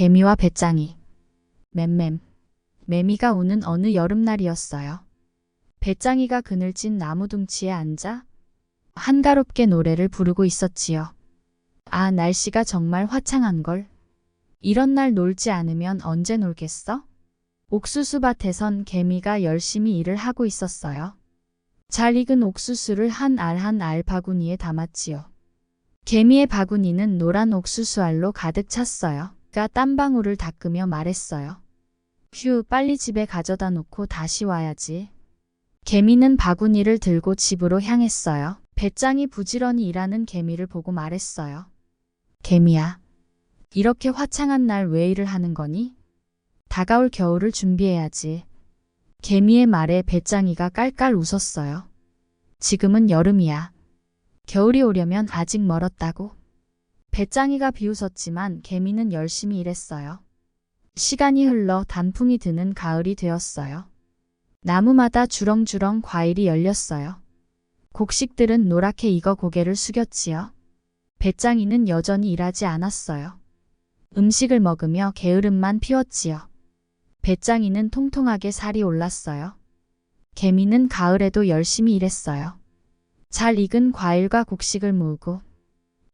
개미와 배짱이. 맴맴. 매미가 우는 어느 여름날이었어요. 배짱이가 그늘진 나무 둥치에 앉아 한가롭게 노래를 부르고 있었지요. 아, 날씨가 정말 화창한걸. 이런 날 놀지 않으면 언제 놀겠어? 옥수수밭에선 개미가 열심히 일을 하고 있었어요. 잘 익은 옥수수를 한 알 한 알 바구니에 담았지요. 개미의 바구니는 노란 옥수수알로 가득 찼어요. 그가 땀방울을 닦으며 말했어요. 휴, 빨리 집에 가져다 놓고 다시 와야지. 개미는 바구니를 들고 집으로 향했어요. 배짱이 부지런히 일하는 개미를 보고 말했어요. 개미야, 이렇게 화창한 날 왜 일을 하는 거니? 다가올 겨울을 준비해야지. 개미의 말에 배짱이가 깔깔 웃었어요. 지금은 여름이야. 겨울이 오려면 아직 멀었다고. 배짱이가 비웃었지만 개미는 열심히 일했어요. 시간이 흘러 단풍이 드는 가을이 되었어요. 나무마다 주렁주렁 과일이 열렸어요. 곡식들은 노랗게 익어 고개를 숙였지요. 배짱이는 여전히 일하지 않았어요. 음식을 먹으며 게으름만 피웠지요. 배짱이는 통통하게 살이 올랐어요. 개미는 가을에도 열심히 일했어요. 잘 익은 과일과 곡식을 모으고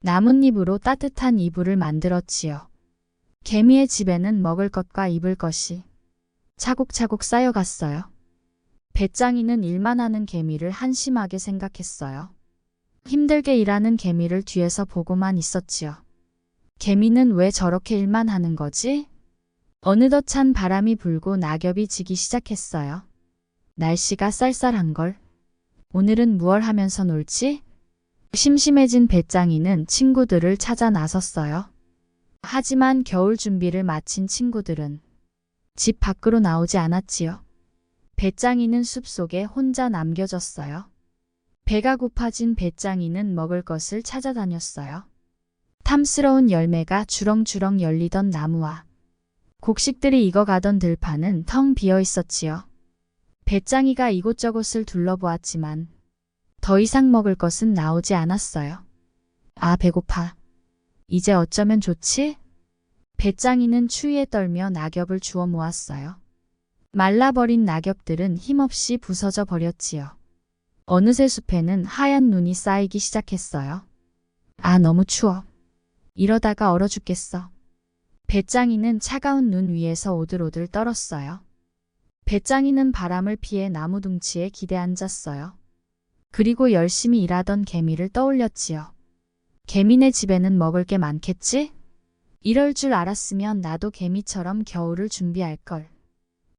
나뭇잎으로 따뜻한 이불을 만들었지요. 개미의 집에는 먹을 것과 입을 것이 차곡차곡 쌓여갔어요. 배짱이는 일만 하는 개미를 한심하게 생각했어요. 힘들게 일하는 개미를 뒤에서 보고만 있었지요. 개미는 왜 저렇게 일만 하는 거지? 어느덧 찬 바람이 불고 낙엽이 지기 시작했어요. 날씨가 쌀쌀한걸. 오늘은 무얼 하면서 놀지? 심심해진 배짱이는 친구들을 찾아 나섰어요. 하지만 겨울 준비를 마친 친구들은 집 밖으로 나오지 않았지요. 배짱이는 숲속에 혼자 남겨졌어요. 배가 고파진 배짱이는 먹을 것을 찾아다녔어요. 탐스러운 열매가 주렁주렁 열리던 나무와 곡식들이 익어가던 들판은 텅 비어 있었지요. 배짱이가 이곳저곳을 둘러보았지만 더 이상 먹을 것은 나오지 않았어요. 아, 배고파. 이제 어쩌면 좋지? 배짱이는 추위에 떨며 낙엽을 주워 모았어요. 말라버린 낙엽들은 힘없이 부서져 버렸지요. 어느새 숲에는 하얀 눈이 쌓이기 시작했어요. 아, 너무 추워. 이러다가 얼어 죽겠어. 배짱이는 차가운 눈 위에서 오들오들 떨었어요. 배짱이는 바람을 피해 나무 둥치에 기대 앉았어요. 그리고 열심히 일하던 개미를 떠올렸지요. 개미네 집에는 먹을 게 많겠지? 이럴 줄 알았으면 나도 개미처럼 겨울을 준비할걸.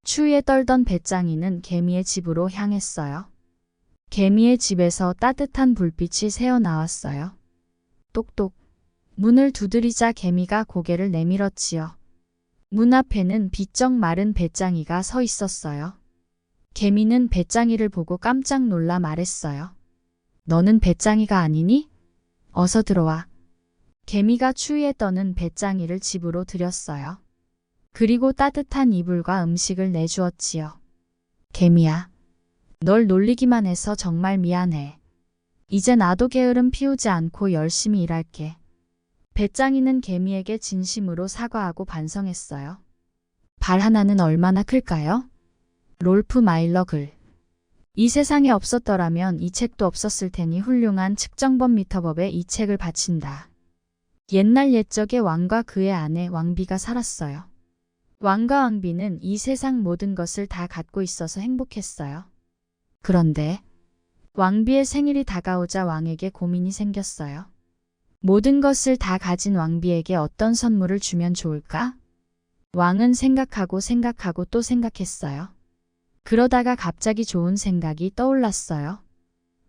추위에 떨던 배짱이는 개미의 집으로 향했어요. 개미의 집에서 따뜻한 불빛이 새어나왔어요. 똑똑. 문을 두드리자 개미가 고개를 내밀었지요. 문 앞에는 비쩍 마른 배짱이가 서 있었어요. 개미는 배짱이를 보고 깜짝 놀라 말했어요. 너는 배짱이가 아니니? 어서 들어와. 개미가 추위에 떠는 배짱이를 집으로 들였어요. 그리고 따뜻한 이불과 음식을 내주었지요. 개미야, 널 놀리기만 해서 정말 미안해. 이제 나도 게으름 피우지 않고 열심히 일할게. 배짱이는 개미에게 진심으로 사과하고 반성했어요. 발 하나는 얼마나 클까요? 롤프 마일러 글. 이 세상에 없었더라면 이 책도 없었을 테니 훌륭한 측정법 미터법에 이 책을 바친다. 옛날 옛적에 왕과 그의 아내 왕비가 살았어요. 왕과 왕비는 이 세상 모든 것을 다 갖고 있어서 행복했어요. 그런데 왕비의 생일이 다가오자 왕에게 고민이 생겼어요. 모든 것을 다 가진 왕비에게 어떤 선물을 주면 좋을까? 왕은 생각하고 또 생각했어요. 그러다가 갑자기 좋은 생각이 떠올랐어요.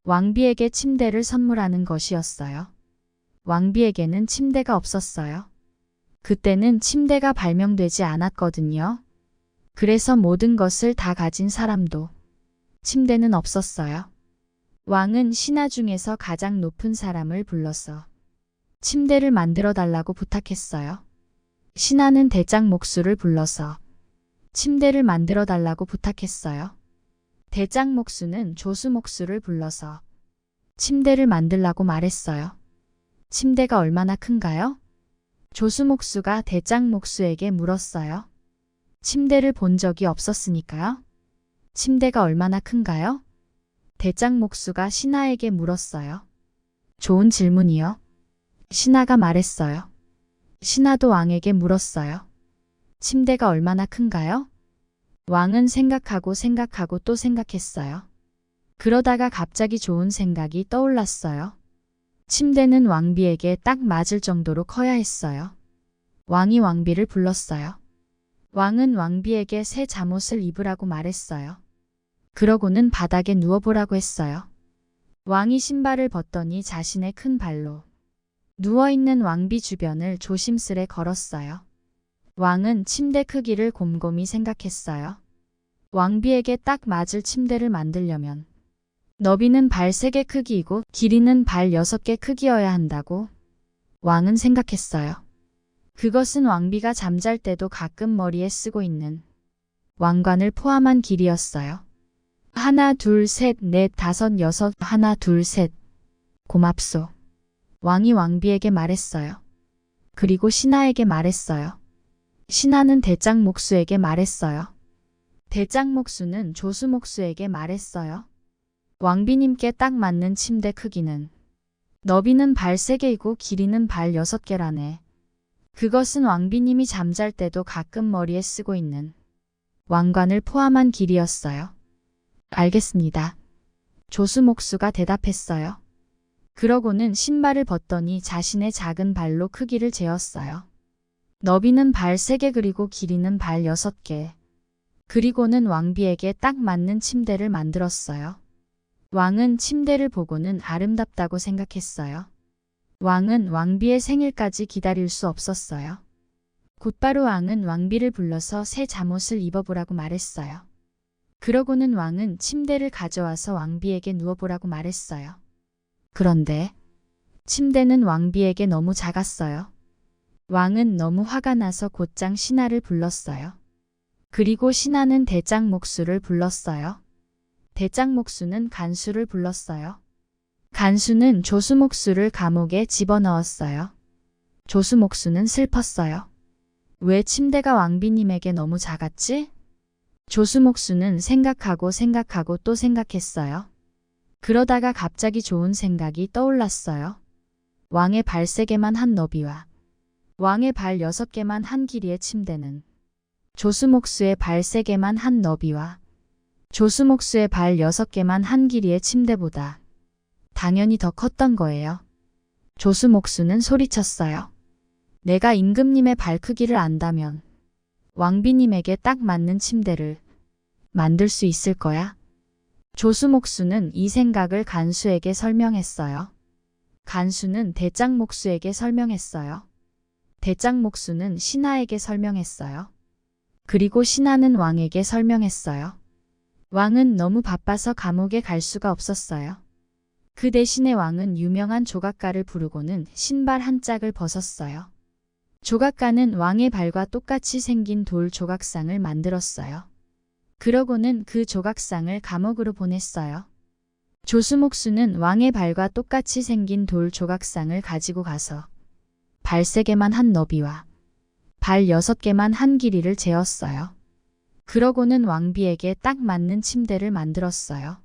왕비에게 침대를 선물하는 것이었어요. 왕비에게는 침대가 없었어요. 그때는 침대가 발명되지 않았거든요. 그래서 모든 것을 다 가진 사람도 침대는 없었어요. 왕은 신하 중에서 가장 높은 사람을 불러서 침대를 만들어 달라고 부탁했어요. 신하는 대장 목수를 불러서 침대를 만들어 달라고 부탁했어요. 대장 목수는 조수 목수를 불러서 침대를 만들라고 말했어요. 침대가 얼마나 큰가요? 조수목수가 대장목수에게 물었어요. 침대를 본 적이 없었으니까요. 침대가 얼마나 큰가요? 대장목수가 신하에게 물었어요. 좋은 질문이요. 신하가 말했어요. 신하도 왕에게 물었어요. 침대가 얼마나 큰가요? 왕은 생각하고 또 생각했어요. 그러다가 갑자기 좋은 생각이 떠올랐어요. 침대는 왕비에게 딱 맞을 정도로 커야 했어요. 왕이 왕비를 불렀어요. 왕은 왕비에게 새 잠옷을 입으라고 말했어요. 그러고는 바닥에 누워보라고 했어요. 왕이 신발을 벗더니 자신의 큰 발로 누워있는 왕비 주변을 조심스레 걸었어요. 왕은 침대 크기를 곰곰이 생각했어요. 왕비에게 딱 맞을 침대를 만들려면 너비는 발 3개 크기이고 길이는 발 6개 크기여야 한다고 왕은 생각했어요. 그것은 왕비가 잠잘 때도 가끔 머리에 쓰고 있는 왕관을 포함한 길이였어요. 하나, 둘, 셋, 넷, 다섯, 여섯, 하나, 둘, 셋. 고맙소. 왕이 왕비에게 말했어요. 그리고 신하에게 말했어요. 신하는 대장목수에게 말했어요. 대장목수는 조수목수에게 말했어요. 왕비님께 딱 맞는 침대 크기는 너비는 발 3개이고 길이는 발 6개라네. 그것은 왕비님이 잠잘 때도 가끔 머리에 쓰고 있는 왕관을 포함한 길이였어요. 알겠습니다. 조수목수가 대답했어요. 그러고는 신발을 벗더니 자신의 작은 발로 크기를 재었어요. 너비는 발 3개 그리고 길이는 발 6개. 그리고는 왕비에게 딱 맞는 침대를 만들었어요. 왕은 침대를 보고는 아름답다고 생각했어요. 왕은 왕비의 생일까지 기다릴 수 없었어요. 곧바로 왕은 왕비를 불러서 새 잠옷을 입어보라고 말했어요. 그러고는 왕은 침대를 가져와서 왕비에게 누워보라고 말했어요. 그런데 침대는 왕비에게 너무 작았어요. 왕은 너무 화가 나서 곧장 신하를 불렀어요. 그리고 신하는 대장목수를 불렀어요. 대장목수는 간수를 불렀어요. 간수는 조수목수를 감옥에 집어넣었어요. 조수목수는 슬펐어요. 왜 침대가 왕비님에게 너무 작았지? 조수목수는 생각하고 또 생각했어요. 그러다가 갑자기 좋은 생각이 떠올랐어요. 왕의 발 3개만 한 너비와 왕의 발 6개만 한 길이의 침대는 조수목수의 발 3개만 한 너비와 조수목수의 발 6개만 한 길이의 침대보다 당연히 더 컸던 거예요. 조수목수는 소리쳤어요. 내가 임금님의 발 크기를 안다면 왕비님에게 딱 맞는 침대를 만들 수 있을 거야. 조수목수는 이 생각을 간수에게 설명했어요. 간수는 대장목수에게 설명했어요. 대장목수는 신하에게 설명했어요. 그리고 신하는 왕에게 설명했어요. 왕은 너무 바빠서 감옥에 갈 수가 없었어요. 그 대신에 왕은 유명한 조각가를 부르고는 신발 한 짝을 벗었어요. 조각가는 왕의 발과 똑같이 생긴 돌 조각상을 만들었어요. 그러고는 그 조각상을 감옥으로 보냈어요. 조수목수는 왕의 발과 똑같이 생긴 돌 조각상을 가지고 가서 발 3개만 한 너비와 발 6개만 한 길이를 재었어요. 그러고는 왕비에게 딱 맞는 침대를 만들었어요.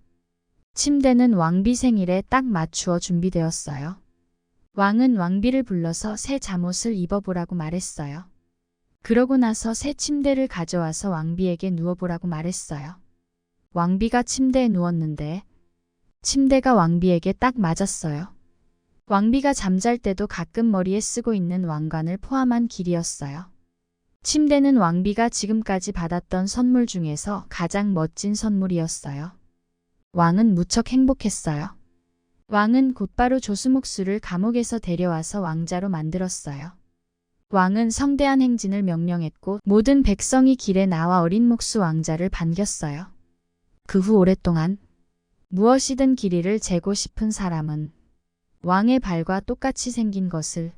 침대는 왕비 생일에 딱 맞추어 준비되었어요. 왕은 왕비를 불러서 새 잠옷을 입어보라고 말했어요. 그러고 나서 새 침대를 가져와서 왕비에게 누워보라고 말했어요. 왕비가 침대에 누웠는데 침대가 왕비에게 딱 맞았어요. 왕비가 잠잘 때도 가끔 머리에 쓰고 있는 왕관을 포함한 길이었어요. 침대는 왕비가 지금까지 받았던 선물 중에서 가장 멋진 선물이었어요. 왕은 무척 행복했어요. 왕은 곧바로 조수목수를 감옥에서 데려와서 왕자로 만들었어요. 왕은 성대한 행진을 명령했고 모든 백성이 길에 나와 어린 목수 왕자를 반겼어요. 그 후 오랫동안 무엇이든 길이를 재고 싶은 사람은 왕의 발과 똑같이 생긴 것을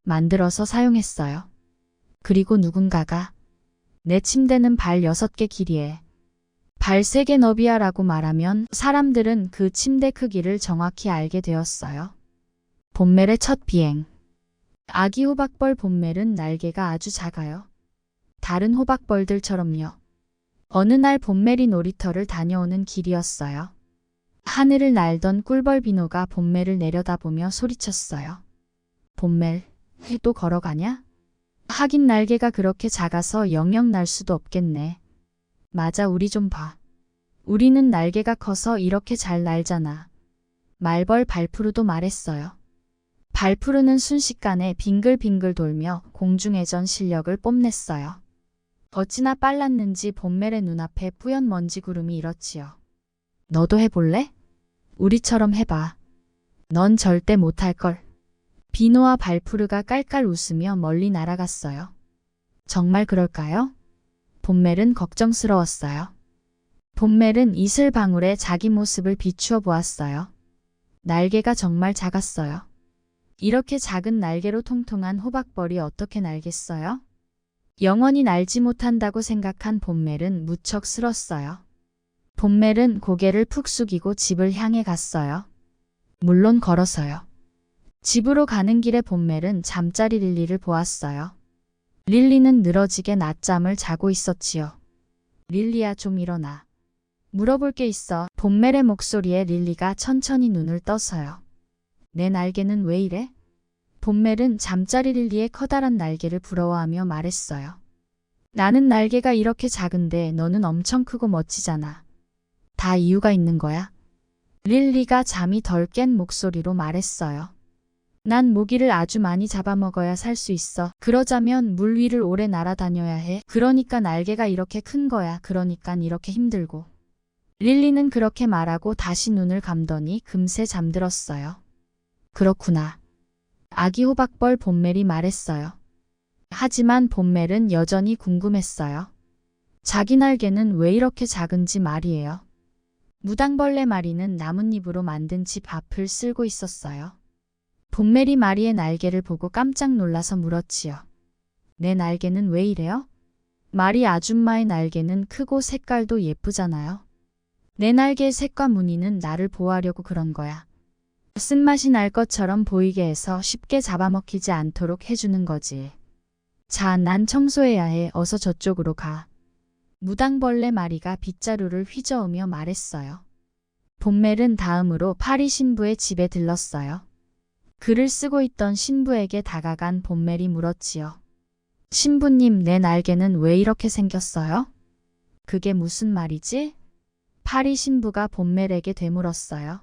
만들어서 사용했어요. 그리고 누군가가 내 침대는 발 6개 길이에 발 3개 너비야 라고 말하면 사람들은 그 침대 크기를 정확히 알게 되었어요. 본멜의 첫 비행. 아기 호박벌 봄멜은 날개가 아주 작아요. 다른 호박벌들처럼요. 어느 날 봄멜이 놀이터를 다녀오는 길이었어요. 하늘을 날던 꿀벌 비노가 봄멜을 내려다보며 소리쳤어요. 봄멜, 또 걸어가냐? 하긴 날개가 그렇게 작아서 영영 날 수도 없겠네. 맞아, 우리 좀 봐. 우리는 날개가 커서 이렇게 잘 날잖아. 말벌 발푸르도 말했어요. 발푸르는 순식간에 빙글빙글 돌며 공중회전 실력을 뽐냈어요. 어찌나 빨랐는지 봄멜의 눈앞에 뿌연 먼지 구름이 일었지요. 너도 해볼래? 우리처럼 해봐. 넌 절대 못할걸. 비노와 발푸르가 깔깔 웃으며 멀리 날아갔어요. 정말 그럴까요? 봄멜은 걱정스러웠어요. 봄멜은 이슬방울에 자기 모습을 비추어 보았어요. 날개가 정말 작았어요. 이렇게 작은 날개로 통통한 호박벌이 어떻게 날겠어요? 영원히 날지 못한다고 생각한 봄멜은 무척 슬었어요. 봄멜은 고개를 푹 숙이고 집을 향해 갔어요. 물론 걸어서요. 집으로 가는 길에 봄멜은 잠자리 릴리를 보았어요. 릴리는 늘어지게 낮잠을 자고 있었지요. 릴리야, 좀 일어나. 물어볼 게 있어. 봄멜의 목소리에 릴리가 천천히 눈을 떠서요. 내 날개는 왜 이래? 봄멜은 잠자리 릴리의 커다란 날개를 부러워하며 말했어요. 나는 날개가 이렇게 작은데 너는 엄청 크고 멋지잖아. 다 이유가 있는 거야. 릴리가 잠이 덜 깬 목소리로 말했어요. 난 모기를 아주 많이 잡아먹어야 살 수 있어. 그러자면 물 위를 오래 날아다녀야 해. 그러니까 날개가 이렇게 큰 거야. 그러니깐 이렇게 힘들고. 릴리는 그렇게 말하고 다시 눈을 감더니 금세 잠들었어요. 그렇구나. 아기 호박벌 봄멜이 말했어요. 하지만 봄멜은 여전히 궁금했어요. 자기 날개는 왜 이렇게 작은지 말이에요. 무당벌레 마리는 나뭇잎으로 만든 집 앞을 쓸고 있었어요. 봄멜이 마리의 날개를 보고 깜짝 놀라서 물었지요. 내 날개는 왜 이래요? 마리 아줌마의 날개는 크고 색깔도 예쁘잖아요. 내 날개의 색과 무늬는 나를 보호하려고 그런 거야. 쓴맛이 날 것처럼 보이게 해서 쉽게 잡아먹히지 않도록 해주는 거지. 자, 난 청소해야 해. 어서 저쪽으로 가. 무당벌레 마리가 빗자루를 휘저으며 말했어요. 봄멜은 다음으로 파리 신부의 집에 들렀어요. 글을 쓰고 있던 신부에게 다가간 봄멜이 물었지요. 신부님, 내 날개는 왜 이렇게 생겼어요? 그게 무슨 말이지? 파리 신부가 봄멜에게 되물었어요.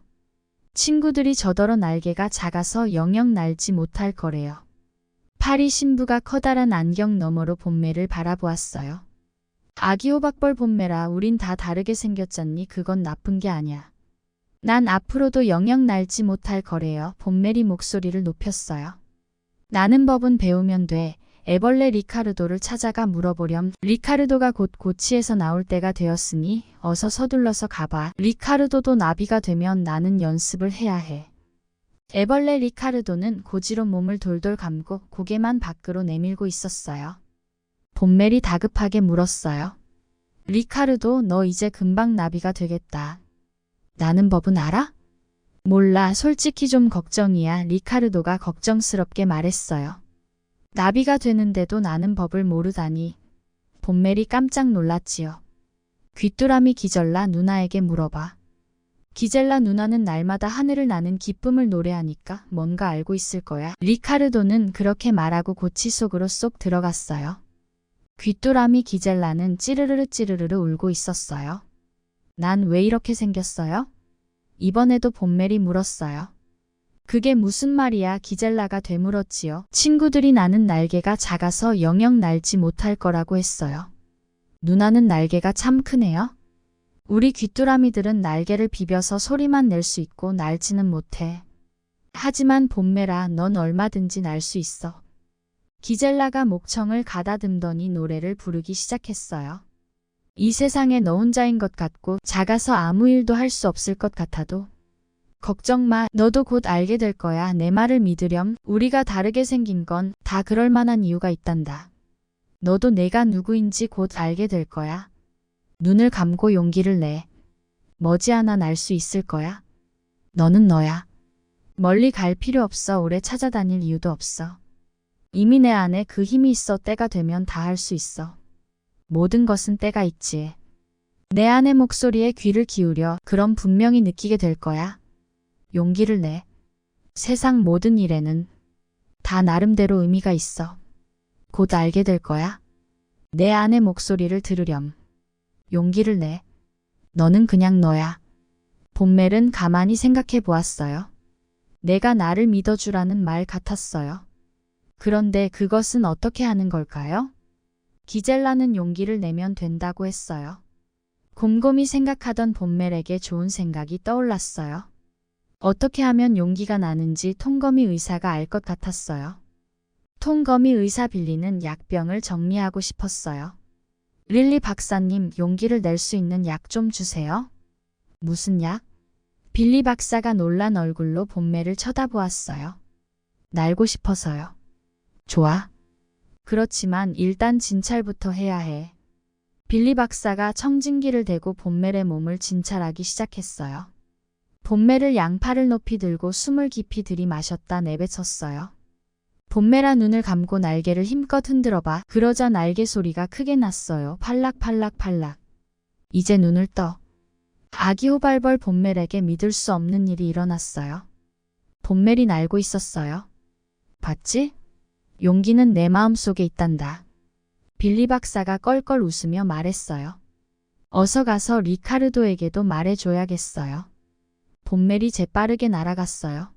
친구들이 저더러 날개가 작아서 영영 날지 못할 거래요. 파리 신부가 커다란 안경 너머로 봄멜을 바라보았어요. 아기 호박벌 봄멜아, 우린 다 다르게 생겼잖니. 그건 나쁜 게 아니야. 난 앞으로도 영영 날지 못할 거래요. 봄멜이 목소리를 높였어요. 나는 법은 배우면 돼. 애벌레 리카르도를 찾아가 물어보렴. 리카르도가 곧 고치에서 나올 때가 되었으니 어서 서둘러서 가봐. 리카르도도 나비가 되면 나는 연습을 해야 해. 애벌레 리카르도는 고지로 몸을 돌돌 감고 고개만 밖으로 내밀고 있었어요. 봄멜이 다급하게 물었어요. 리카르도, 너 이제 금방 나비가 되겠다. 나는 법은 알아? 몰라, 솔직히 좀 걱정이야. 리카르도가 걱정스럽게 말했어요. 나비가 되는데도 나는 법을 모르다니. 봄멜이 깜짝 놀랐지요. 귀뚜라미 기젤라 누나에게 물어봐. 기젤라 누나는 날마다 하늘을 나는 기쁨을 노래하니까 뭔가 알고 있을 거야. 리카르도는 그렇게 말하고 고치 속으로 쏙 들어갔어요. 귀뚜라미 기젤라는 찌르르르 찌르르르 울고 있었어요. 난 왜 이렇게 생겼어요? 이번에도 봄멜이 물었어요. 그게 무슨 말이야? 기젤라가 되물었지요. 친구들이 나는 날개가 작아서 영영 날지 못할 거라고 했어요. 누나는 날개가 참 크네요. 우리 귀뚜라미들은 날개를 비벼서 소리만 낼 수 있고 날지는 못해. 하지만 봄멜아, 넌 얼마든지 날 수 있어. 기젤라가 목청을 가다듬더니 노래를 부르기 시작했어요. 이 세상에 너 혼자인 것 같고 작아서 아무 일도 할 수 없을 것 같아도 걱정 마. 너도 곧 알게 될 거야. 내 말을 믿으렴. 우리가 다르게 생긴 건 다 그럴 만한 이유가 있단다. 너도 내가 누구인지 곧 알게 될 거야. 눈을 감고 용기를 내. 머지않아 날 수 있을 거야. 너는 너야. 멀리 갈 필요 없어. 오래 찾아다닐 이유도 없어. 이미 내 안에 그 힘이 있어. 때가 되면 다 할 수 있어. 모든 것은 때가 있지. 내 안의 목소리에 귀를 기울여. 그럼 분명히 느끼게 될 거야. 용기를 내. 세상 모든 일에는 다 나름대로 의미가 있어. 곧 알게 될 거야. 내 안의 목소리를 들으렴. 용기를 내. 너는 그냥 너야. 봄멜은 가만히 생각해 보았어요. 내가 나를 믿어주라는 말 같았어요. 그런데 그것은 어떻게 하는 걸까요? 기젤라는 용기를 내면 된다고 했어요. 곰곰이 생각하던 봄멜에게 좋은 생각이 떠올랐어요. 어떻게 하면 용기가 나는지 톰거미 의사가 알 것 같았어요. 톰거미 의사 빌리는 약병을 정리하고 싶었어요. 릴리 박사님, 용기를 낼 수 있는 약 좀 주세요. 무슨 약? 빌리 박사가 놀란 얼굴로 봄멜을 쳐다보았어요. 날고 싶어서요. 좋아. 그렇지만 일단 진찰부터 해야 해. 빌리 박사가 청진기를 대고 봄멜의 몸을 진찰하기 시작했어요. 봄멜을 양팔을 높이 들고 숨을 깊이 들이마셨다 내뱉었어요. 봄멜아, 눈을 감고 날개를 힘껏 흔들어봐. 그러자 날개 소리가 크게 났어요. 팔락팔락팔락. 이제 눈을 떠. 아기 호발벌 봄멜에게 믿을 수 없는 일이 일어났어요. 봄멜이 날고 있었어요. 봤지? 용기는 내 마음속에 있단다. 빌리 박사가 껄껄 웃으며 말했어요. 어서 가서 리카르도에게도 말해줘야겠어요. 봄멜이 재빠르게 날아갔어요.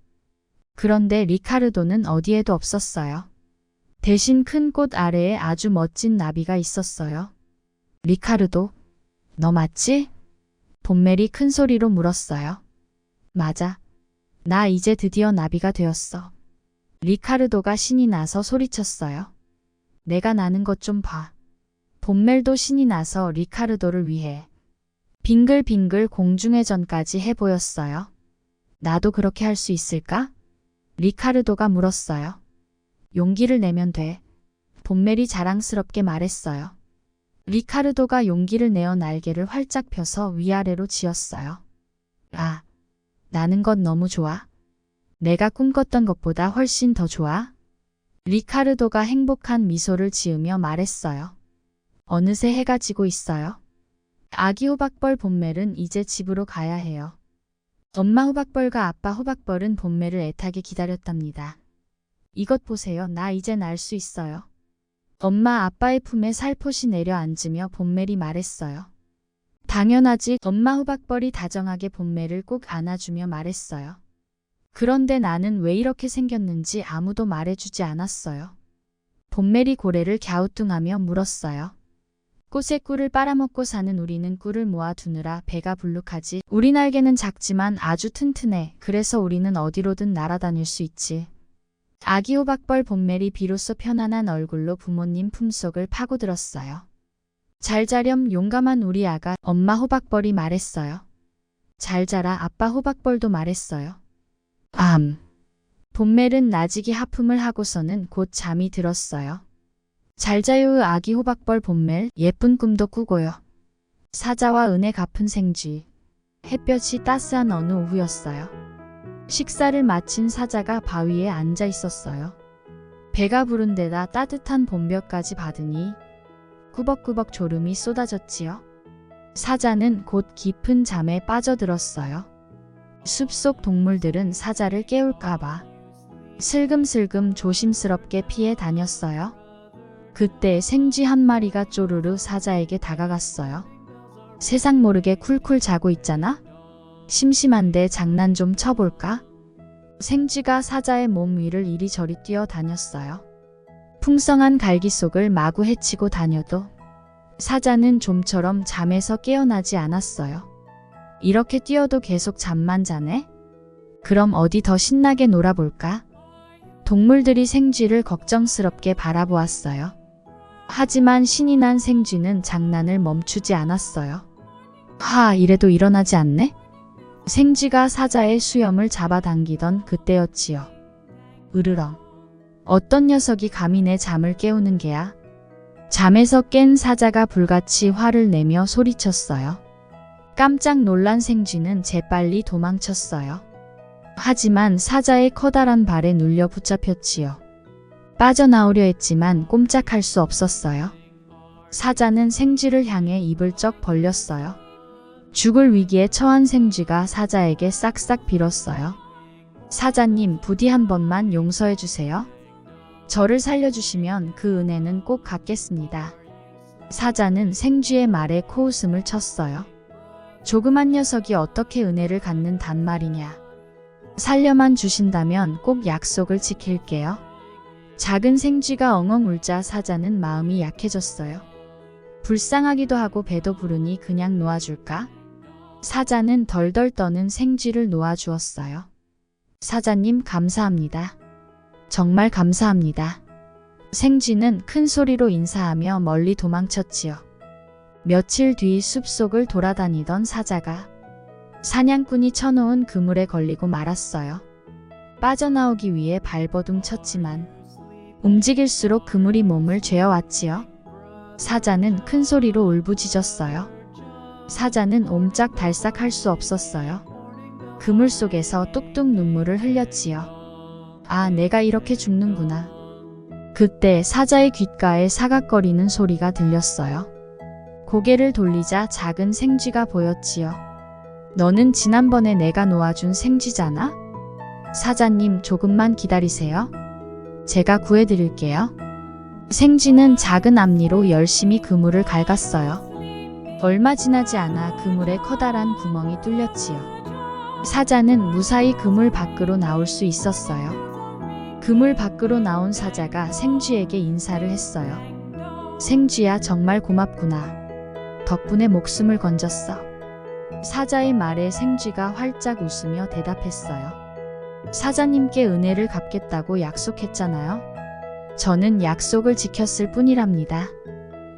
그런데 리카르도는 어디에도 없었어요. 대신 큰 꽃 아래에 아주 멋진 나비가 있었어요. 리카르도, 너 맞지? 봄멜이 큰 소리로 물었어요. 맞아. 나 이제 드디어 나비가 되었어. 리카르도가 신이 나서 소리쳤어요. 내가 나는 것 좀 봐. 봄멜도 신이 나서 리카르도를 위해 빙글빙글 공중회전까지 해보였어요. 나도 그렇게 할 수 있을까? 리카르도가 물었어요. 용기를 내면 돼. 봄멜이 자랑스럽게 말했어요. 리카르도가 용기를 내어 날개를 활짝 펴서 위아래로 지었어요. 아, 나는 건 너무 좋아. 내가 꿈꿨던 것보다 훨씬 더 좋아. 리카르도가 행복한 미소를 지으며 말했어요. 어느새 해가 지고 있어요. 아기 호박벌 봄멜은 이제 집으로 가야 해요. 엄마 호박벌과 아빠 호박벌은 봄멜을 애타게 기다렸답니다. 이것 보세요. 나 이제 날 수 있어요. 엄마 아빠의 품에 살포시 내려앉으며 봄멜이 말했어요. 당연하지. 엄마 호박벌이 다정하게 봄멜을 꼭 안아주며 말했어요. 그런데 나는 왜 이렇게 생겼는지 아무도 말해주지 않았어요. 봄멜이 고래를 갸우뚱하며 물었어요. 꽃의 꿀을 빨아먹고 사는 우리는 꿀을 모아두느라 배가 불룩하지. 우리 날개는 작지만 아주 튼튼해. 그래서 우리는 어디로든 날아다닐 수 있지. 아기 호박벌 봄멜이 비로소 편안한 얼굴로 부모님 품속을 파고들었어요. 잘 자렴 용감한 우리 아가. 엄마 호박벌이 말했어요. 잘 자라. 아빠 호박벌도 말했어요. 봄멜은 나지기 하품을 하고서는 곧 잠이 들었어요. 잘 자요 아기 호박벌 봄멜. 예쁜 꿈도 꾸고요. 사자와 은혜 갚은 생쥐. 햇볕이 따스한 어느 오후였어요. 식사를 마친 사자가 바위에 앉아 있었어요. 배가 부른 데다 따뜻한 봄볕까지 받으니 꾸벅꾸벅 졸음이 쏟아졌지요. 사자는 곧 깊은 잠에 빠져들었어요. 숲속 동물들은 사자를 깨울까봐 슬금슬금 조심스럽게 피해 다녔어요. 그때 생쥐 한 마리가 쪼르르 사자에게 다가갔어요. 세상 모르게 쿨쿨 자고 있잖아? 심심한데 장난 좀 쳐볼까? 생쥐가 사자의 몸 위를 이리저리 뛰어다녔어요. 풍성한 갈기 속을 마구 헤치고 다녀도 사자는 좀처럼 잠에서 깨어나지 않았어요. 이렇게 뛰어도 계속 잠만 자네? 그럼 어디 더 신나게 놀아볼까? 동물들이 생쥐를 걱정스럽게 바라보았어요. 하지만 신이 난 생쥐는 장난을 멈추지 않았어요. 이래도 일어나지 않네? 생쥐가 사자의 수염을 잡아당기던 그때였지요. 으르렁. 어떤 녀석이 감히 내 잠을 깨우는 게야? 잠에서 깬 사자가 불같이 화를 내며 소리쳤어요. 깜짝 놀란 생쥐는 재빨리 도망쳤어요. 하지만 사자의 커다란 발에 눌려 붙잡혔지요. 빠져나오려 했지만 꼼짝할 수 없었어요. 사자는 생쥐를 향해 입을 쩍 벌렸어요. 죽을 위기에 처한 생쥐가 사자에게 싹싹 빌었어요. 사자님, 부디 한 번만 용서해 주세요. 저를 살려주시면 그 은혜는 꼭 갚겠습니다. 사자는 생쥐의 말에 코웃음을 쳤어요. 조그만 녀석이 어떻게 은혜를 갚는 말이냐. 살려만 주신다면 꼭 약속을 지킬게요. 작은 생쥐가 엉엉 울자 사자는 마음이 약해졌어요. 불쌍하기도 하고 배도 부르니 그냥 놓아줄까? 사자는 덜덜 떠는 생쥐를 놓아주었어요. 사자님, 감사합니다. 정말 감사합니다. 생쥐는 큰 소리로 인사하며 멀리 도망쳤지요. 며칠 뒤 숲속을 돌아다니던 사자가 사냥꾼이 쳐놓은 그물에 걸리고 말았어요. 빠져나오기 위해 발버둥 쳤지만 움직일수록 그물이 몸을 죄어왔지요. 사자는 큰 소리로 울부짖었어요. 사자는 옴짝달싹 할 수 없었어요. 그물 속에서 뚝뚝 눈물을 흘렸지요. 아, 내가 이렇게 죽는구나. 그때 사자의 귓가에 사각거리는 소리가 들렸어요. 고개를 돌리자 작은 생쥐가 보였지요. 너는 지난번에 내가 놓아준 생쥐잖아? 사자님, 조금만 기다리세요. 제가 구해드릴게요. 생쥐는 작은 앞니로 열심히 그물을 갉았어요. 얼마 지나지 않아 그물에 커다란 구멍이 뚫렸지요. 사자는 무사히 그물 밖으로 나올 수 있었어요. 그물 밖으로 나온 사자가 생쥐에게 인사를 했어요. 생쥐야, 정말 고맙구나. 덕분에 목숨을 건졌어. 사자의 말에 생쥐가 활짝 웃으며 대답했어요. 사자님께 은혜를 갚겠다고 약속했잖아요. 저는 약속을 지켰을 뿐이랍니다.